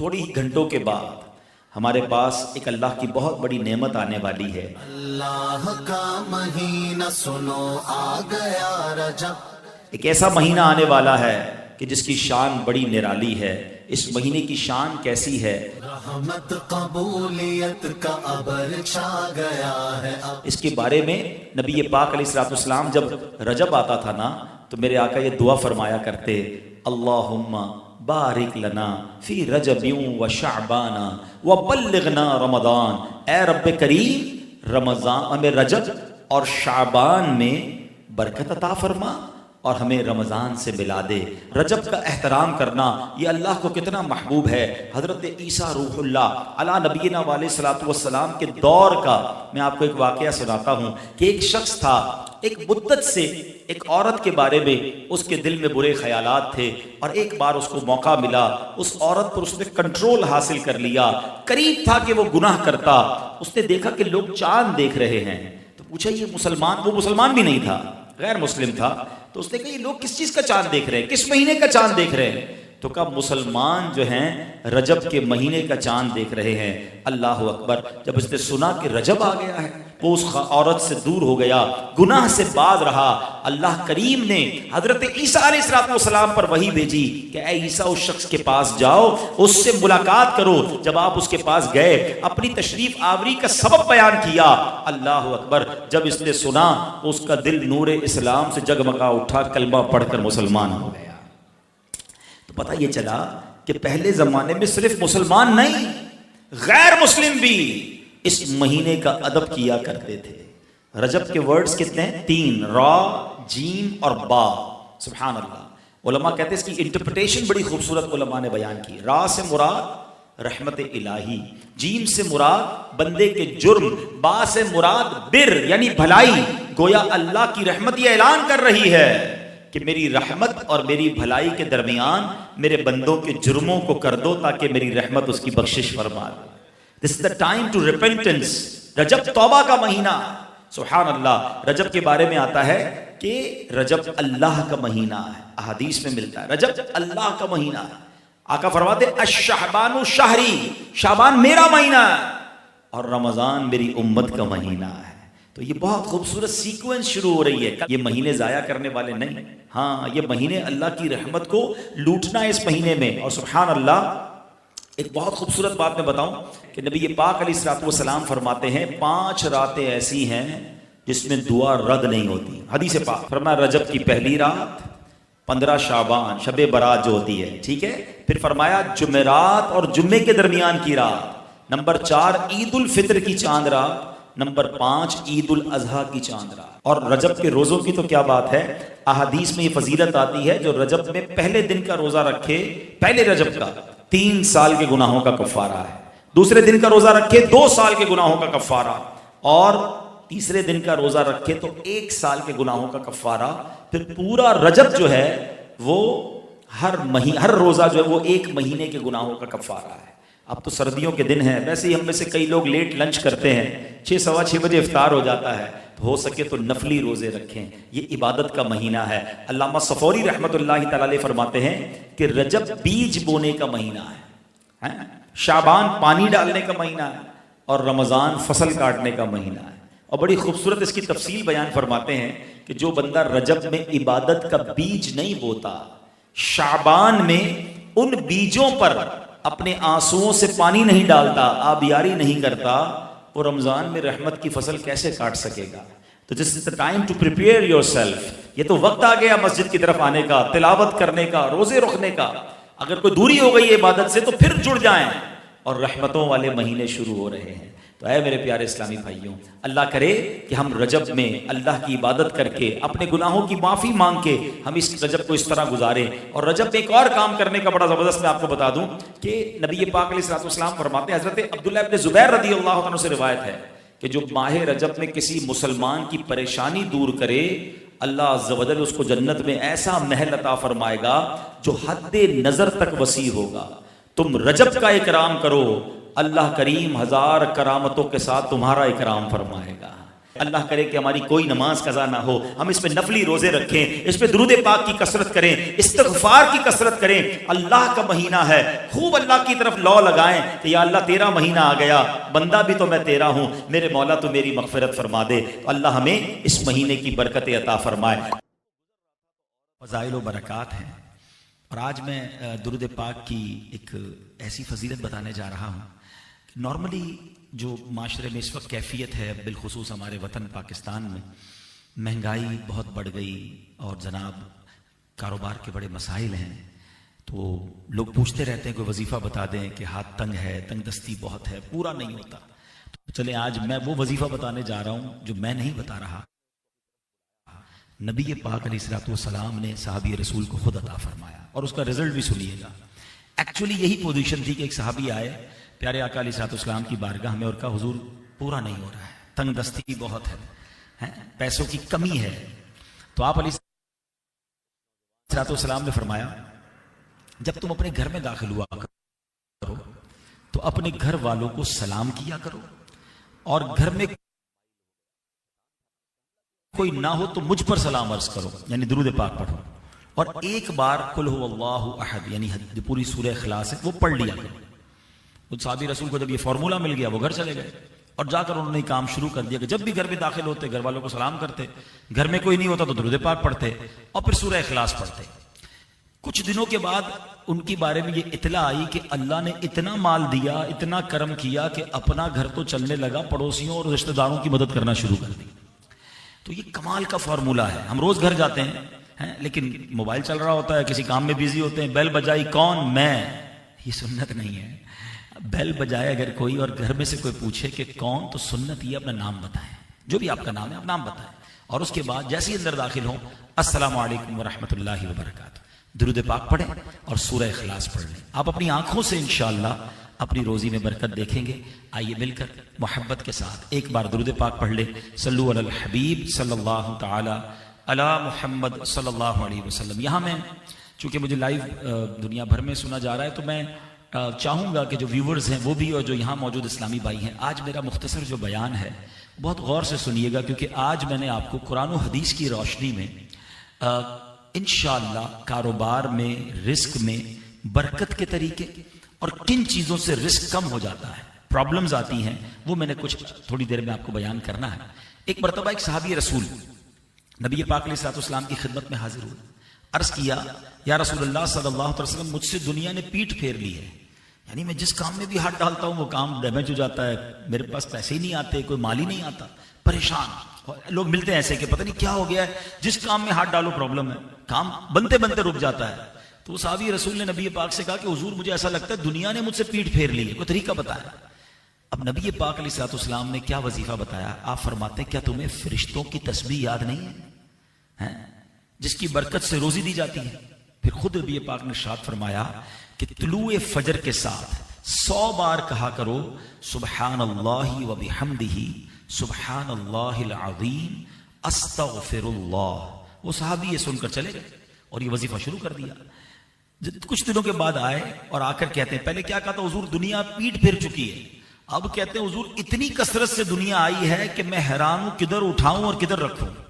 थोड़ी ही घंटों के बाद हमारे पास एक अल्लाह की बहुत बड़ी नेमत आने वाली है। अल्लाह का महीना सुनो आ गया रजब, एक ऐसा महीना आने वाला है कि जिसकी शान बड़ी निराली है। इस महीने की शान कैसी है? रहमत कबूलियत का अबर छा गया है अब। इसके बारे में नबी पाक अलैहिस्सलाम जब रजब आता था ना, तो मेरे आका ये दुआ फरमाया करते, अल्लाहुम्मा बारिक लना फी रजबिय्युं व शअबाना व बल्लिगना रमदान। ए रब्बे करीम, रमजान में, रजब और शाबान में बरकत अता फरमा और हमें रमज़ान से मिला दे। रजब का एहतराम करना ये अल्लाह को कितना महबूब है। हज़रत ईसा रूहुल्लाह अला नबीना वाले सलातु वस्सलाम के दौर का मैं आपको एक वाक़या सुनाता हूँ कि एक शख्स था, एक मुद्दत से एक औरत के बारे में उसके दिल में बुरे ख्यालात थे और एक बार उसको मौका मिला, उस औरत पर उसने कंट्रोल हासिल कर लिया। करीब था कि वो गुनाह करता। उसने देखा कि लोग चांद देख रहे हैं, तो पूछा ये मुसलमान, वो मुसलमान भी नहीं था, गैर मुस्लिम था। तो उसने कहा ये लोग किस चीज का चांद देख रहे हैं, किस महीने का चांद देख रहे हैं? तो कहा मुसलमान जो हैं रजब के महीने का चांद देख रहे हैं। अल्लाह अकबर। जब उसने सुना कि रजब आ गया है, वो उस औरत से दूर हो गया, गुनाह से बाज रहा। अल्लाह करीम ने हजरत ईसा अलैहिस्सलाम पर वही भेजी कि ऐ ईसा उस शख्स के पास जाओ, उससे मुलाकात करो। जब आप उसके पास गए, अपनी तशरीफ आवरी का सबब बयान किया। अल्लाह अकबर। जब इसने सुना, उसका दिल नूरे इस्लाम से जगमगा उठा, कलमा पढ़कर मुसलमान हो गया। तो पता ये चला कि पहले जमाने में सिर्फ मुसलमान नहीं, गैर मुस्लिम भी इस महीने का अदब किया करते थे। रजब के वर्ड्स कितने हैं? 3, रा, जीम और बा। सुभान अल्लाह। उलमा कहते हैं इसकी इंटरप्रिटेशन बड़ी खूबसूरत उलमा ने बयान की। रा से मुराद रहमत इलाही, जीम से मुराद बंदे के जुर्म, बा से मुराद बिर यानी भलाई। गोया अल्लाह की रहमत ये ऐलान कर रही है कि मेरी रहमत और मेरी भलाई के दरमियान मेरे बंदों के जुर्मों को कर दो ताकि मेरी रहमत उसकी बख्शिश फरमा दे। This is the time to repentance. Rajab तौबा का महीना। सुभान अल्लाह। रजब के बारे में आता है कि रजब अल्लाह का महीना है, अहादीस में मिलता है रजब अल्लाह का महीना है। आका फरमाते अश-शहबानु शहरी, शाबान मेरा महीना है और रमजान मेरी उम्मत का महीना है। तो ये बहुत खूबसूरत सीक्वेंस शुरू हो रही है। ये महीने जाया करने वाले नहीं, हाँ ये महीने अल्लाह की रहमत को लूटना है इस महीने में। और सुभान अल्लाह, एक बहुत खूबसूरत बात मैं बताऊं कि नबी पाक अलैहिस्सलाम फरमाते हैं 5 रातें ऐसी हैं जिसमें दुआ रद्द नहीं होती। हदीस पाक फरमाया रजब की पहली रात, 15 शाबान शबे बरात जो होती है, ठीक है। फिर फरमाया जुमेरात और जुम्मे के दरमियान की रात, नंबर 4 ईद उल फित्र की चांद रात, नंबर 5 ईद उल अजहा की चांद रात। और रजब के रोजों की तो क्या बात है, अहादीस में ये फजीलत आती है जो रजब में पहले दिन का रोजा रखे, पहले रजब का 3 साल के गुनाहों का कफारा है। दूसरे दिन का रोजा रखे 2 साल के गुनाहों का कफारा, और तीसरे दिन का रोजा रखे तो 1 साल के गुनाहों का कफारा। फिर पूरा रजब जो है वो हर रोजा जो है वो 1 महीने के गुनाहों का कफारा है। अब तो सर्दियों के दिन हैं, वैसे ही हम में से कई लोग लेट लंच करते हैं, 6 सवा 6 बजे इफ्तार हो जाता है, तो हो सके तो नफली रोजे रखें। ये इबादत का महीना है। अल्लामा सफौरी रहमतुल्लाहि तआला अलैह फरमाते हैं कि रजब बीज बोने का महीना है, शाबान पानी डालने का महीना है और रमजान फसल काटने का महीना है। और बड़ी खूबसूरत इसकी तफसील बयान फरमाते हैं कि जो बंदा रजब में इबादत का बीज नहीं बोता, शाबान में उन बीजों पर अपने आंसुओं से पानी नहीं डालता, आबियारी नहीं करता, वो रमजान में रहमत की फसल कैसे काट सकेगा? तो this is the time to prepare yourself. ये तो वक्त आ गया मस्जिद की तरफ आने का, तिलावत करने का, रोजे रखने का। अगर कोई दूरी हो गई है इबादत से तो फिर जुड़ जाएं, और रहमतों वाले महीने शुरू हो रहे हैं। तो ऐ मेरे प्यारे इस्लामी भाइयों, अल्लाह करे कि हम रजब में अल्लाह की इबादत करके, अपने गुनाहों की माफ़ी मांग के हम इस रजब को इस तरह गुजारें। और रजब में एक और काम करने का बड़ा ज़बरदस्त मैं आपको बता दूं कि नबी पाक अलैहिस्सलाम फरमाते हैं, हज़रत अब्दुल्लाह इब्न ज़ुबैर रज़ियल्लाहु अन्हु से रिवायत है कि जो माह रजब में किसी मुसलमान की परेशानी दूर करे, अल्लाह अज़्ज़ व जल उसको जन्नत में ऐसा महल अता फरमाएगा जो हद्दे नज़र तक वसी होगा। तुम रजब का इकराम करो, अल्लाह करीम 1000 करामतों के साथ तुम्हारा इकराम फरमाएगा। اللہ کرے کہ ہماری کوئی نماز قضا نہ ہو، ہم اس پہ نفلی روزے رکھیں، اس پہ درود پاک کی کثرت کریں، استغفار کی کثرت کریں۔ اللہ کا مہینہ ہے، خوب اللہ کی طرف لو لگائیں کہ یا اللہ تیرا مہینہ آ گیا، بندہ بھی تو میں تیرا ہوں، میرے مولا تو میری مغفرت فرما دے۔ تو اللہ ہمیں اس مہینے کی برکت عطا فرمائے۔ فضائل و برکات ہیں، اور آج میں درود پاک کی ایک ایسی فضیلت بتانے جا رہا ہوں کہ نارملی جو معاشرے میں اس وقت کیفیت ہے، بالخصوص ہمارے وطن پاکستان میں مہنگائی بہت بڑھ گئی، اور جناب کاروبار کے بڑے مسائل ہیں، تو لوگ پوچھتے رہتے ہیں کوئی وظیفہ بتا دیں کہ ہاتھ تنگ ہے، تنگ دستی بہت ہے، پورا نہیں ہوتا۔ تو چلیں آج میں وہ وظیفہ بتانے جا رہا ہوں جو میں نہیں بتا رہا، نبی پاک علیہ الصلوۃ والسلام نے صحابی رسول کو خود عطا فرمایا، اور اس کا رزلٹ بھی سنیے گا۔ ایکچولی یہی پوزیشن تھی کہ ایک صحابی آئے پیارے آقا علیہ الصلوۃ والسلام کی بارگاہ میں اور کہا حضور پورا نہیں ہو رہا ہے، تنگ دستی بہت ہے، پیسوں کی کمی ہے۔ تو آپ علیہ الصلوۃ والسلام نے فرمایا جب تم اپنے گھر میں داخل ہوا کرو تو اپنے گھر والوں کو سلام کیا کرو، اور گھر میں کوئی نہ ہو تو مجھ پر سلام عرض کرو، یعنی درود پاک پڑھو، اور ایک بار قل هو اللہ احد یعنی پوری سورہ اخلاص ہے وہ پڑھ لیا کرو۔ اس صحابی رسول کو جب یہ فارمولا مل گیا وہ گھر چلے گئے، اور جا کر انہوں نے کام شروع کر دیا کہ جب بھی گھر میں داخل ہوتے گھر والوں کو سلام کرتے، گھر میں کوئی نہیں ہوتا تو درود پاک پڑھتے، اور پھر سورہ اخلاص پڑھتے۔ کچھ دنوں کے بعد ان کی بارے میں یہ اطلاع آئی کہ اللہ نے اتنا مال دیا، اتنا کرم کیا کہ اپنا گھر تو چلنے لگا، پڑوسیوں اور رشتہ داروں کی مدد کرنا شروع کر دی۔ تو یہ کمال کا فارمولا ہے۔ ہم روز گھر جاتے ہیں لیکن موبائل چل رہا ہوتا ہے، کسی کام میں بیزی ہوتے ہیں، بیل بجائی کون؟ میں۔ یہ سنت نہیں ہے۔ بیل بجائے اگر کوئی اور گھر میں سے کوئی پوچھے کہ کون، تو سنت یہ اپنا نام بتائیں، جو بھی آپ کا نام ہے آپ نام بتائیں، اور اس کے بعد جیسے ہی اندر داخل ہوں السلام علیکم ورحمۃ اللہ وبرکاتہ، درود پاک پڑھیں اور سورہ اخلاص پڑھ لیں۔ آپ اپنی آنکھوں سے انشاءاللہ اپنی روزی میں برکت دیکھیں گے۔ آئیے مل کر محبت کے ساتھ ایک بار درود پاک پڑھ لیں۔ صلو علی الحبیب صلی اللہ تعالی علی محمد صلی اللہ علیہ وسلم۔ یہاں میں چونکہ مجھے لائیو دنیا بھر میں سنا جا رہا ہے تو میں چاہوں گا کہ جو ویورز ہیں وہ بھی، اور جو یہاں موجود اسلامی بھائی ہیں، آج میرا مختصر جو بیان ہے بہت غور سے سنیے گا، کیونکہ آج میں نے آپ کو قرآن و حدیث کی روشنی میں انشاءاللہ کاروبار میں، رزق میں برکت کے طریقے، اور کن چیزوں سے رزق کم ہو جاتا ہے، پرابلمز آتی ہیں، وہ میں نے کچھ تھوڑی دیر میں آپ کو بیان کرنا ہے۔ ایک مرتبہ ایک صحابی رسول نبی پاک علیہ الصلوۃ والسلام کی خدمت میں حاضر ہوئے، عرض کیا یا رسول اللہ صلی اللہ علیہ وسلم مجھ سے دنیا نے پیٹ پھیر لی ہے، یعنی میں جس کام میں بھی ہاتھ ڈالتا ہوں وہ کام ڈیمیج ہو جاتا ہے، میرے پاس پیسے ہی نہیں آتے، کوئی مال ہی نہیں آتا، پریشان۔ لوگ ملتے ہیں ایسے کہ پتہ نہیں کیا ہو گیا ہے، جس کام میں ہاتھ ڈالو پرابلم ہے، کام بنتے بنتے رک جاتا ہے۔ تو صحابی رسول نے نبی پاک سے کہا کہ حضور مجھے ایسا لگتا ہے دنیا نے مجھ سے پیٹ پھیر لی ہے، کوئی طریقہ بتایا۔ اب نبی پاک علیہ الصلوۃ والسلام نے کیا وظیفہ بتایا؟ آپ فرماتے ہیں کیا تمہیں فرشتوں کی تسبیح یاد نہیں ہے جس کی برکت سے روزی دی جاتی ہے؟ پھر خود نبی پاک نے ارشاد فرمایا کہ طلوع فجر کے ساتھ 100 بار کہا کرو سبحان اللہ و بحمدہ سبحان اللہ العظیم استغفر اللہ۔ وہ صحابی یہ سن کر چلے گئے اور یہ وظیفہ شروع کر دیا۔ کچھ دنوں کے بعد آئے اور آ کر کہتے ہیں پہلے کیا کہا تھا حضور دنیا پیٹ پھیر چکی ہے، اب کہتے ہیں حضور اتنی کثرت سے دنیا آئی ہے کہ میں حیران ہوں کدھر اٹھاؤں اور کدھر رکھوں۔